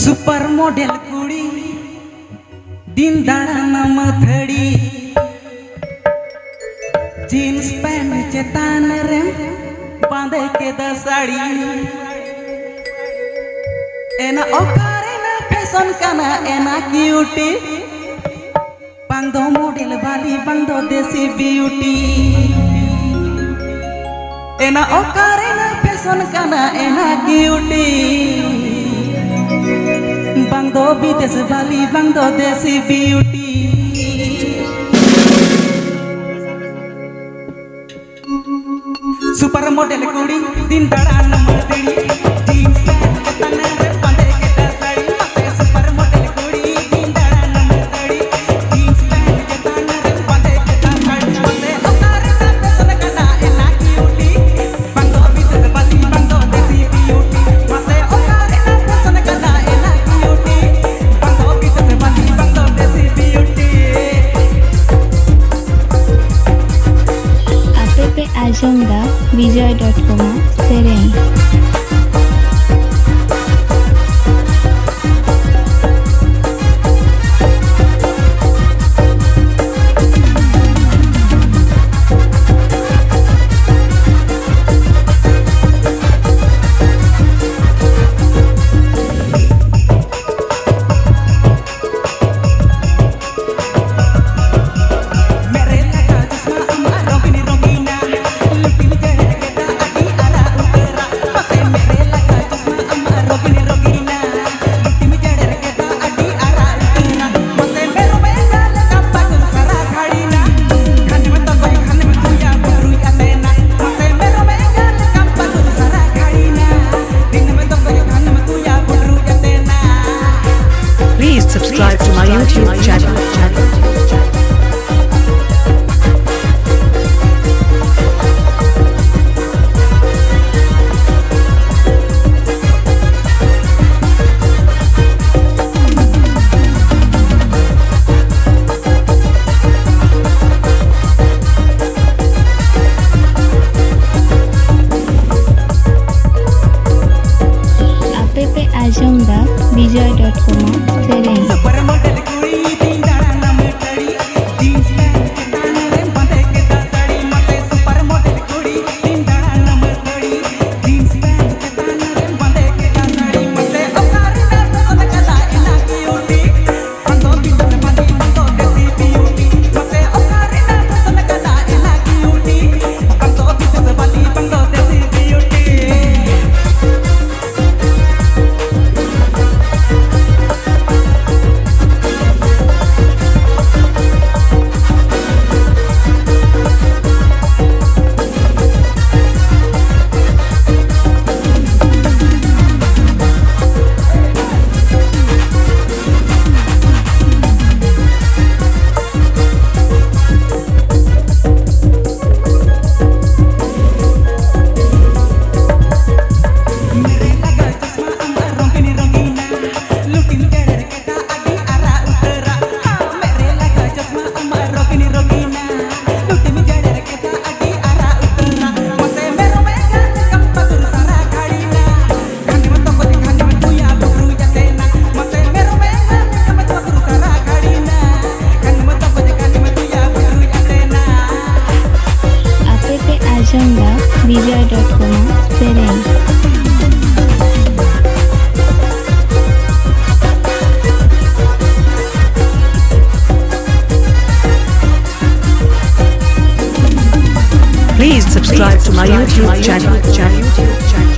Super model कुड़ी दिन दाड़ा मथड़ी जीन्स पैंट चेतान रे बांधे के दसाड़ी एना ओकारे ना फैशन काना एना क्यूटी बांधो मॉडल वाली बांधो देसी ब्यूटी एना ओकारे ना फैशन काना एना क्यूटी बांधो विदेश वाली बांधो देसी ब्यूटी सुपर मॉडल कुड़ी दिन दाड़ा मथड़ी जीन्स पैंट के तने रे बांधे के दसाड़ी मते सुपर मॉडल कुड़ी दिन दाड़ा मथड़ी जीन्स पैंट के तने रे बांधे के दसाड़ी मते ओकारे ना फैशन काना एना क्यूटी बांधो विदेश वाली बांधो देसी ब्यूटी मते ओकारे ना फैशन काना एना क्यूटी बांधो विदेश वाली बांधो देसी beauty APP Agenda Vijay.com Sereng. Please subscribe to my YouTube channel. APP Agenda Vijay.com Sereng. Super model कुड़ी दिन दाड़ा मथड़ी जीन्स पैंट के तने रे बांधे के दसाड़ी मते सुपर मॉडल कुड़ी दिन दाड़ा मथड़ी जीन्स पैंट के तने रे बांधे के दसाड़ी मते ओकारे ना फैशन काना एना क्यूटी बांधो विदेश वाली बांधो देसी ब्यूटी मते ओकारे ना फैशन काना एना क्यूटी बांधो विदेश वाली बांधो देसी ब्यूटी मेरे लगा चश्मा अम्मा रंगीनी रंगीना लुटिन केडर केटा आदि आरा उतरा मेरे लगा चश्मा अम्मा रंगीनी रंगीना लुटिन केडर केटा आदि आरा उतरा मते मेरो मेगा कंपतुर सारा गाड़ीना खाने में तो कोई खाने में तुया बकरू जाते ना मते मेरो मेगा कंपतुर सारा गाड़ीना खाने में तो कोई खाने में तुया बकरू जाते ना APP Agenda Vijay.com Sereng. Please subscribe to my YouTube channel.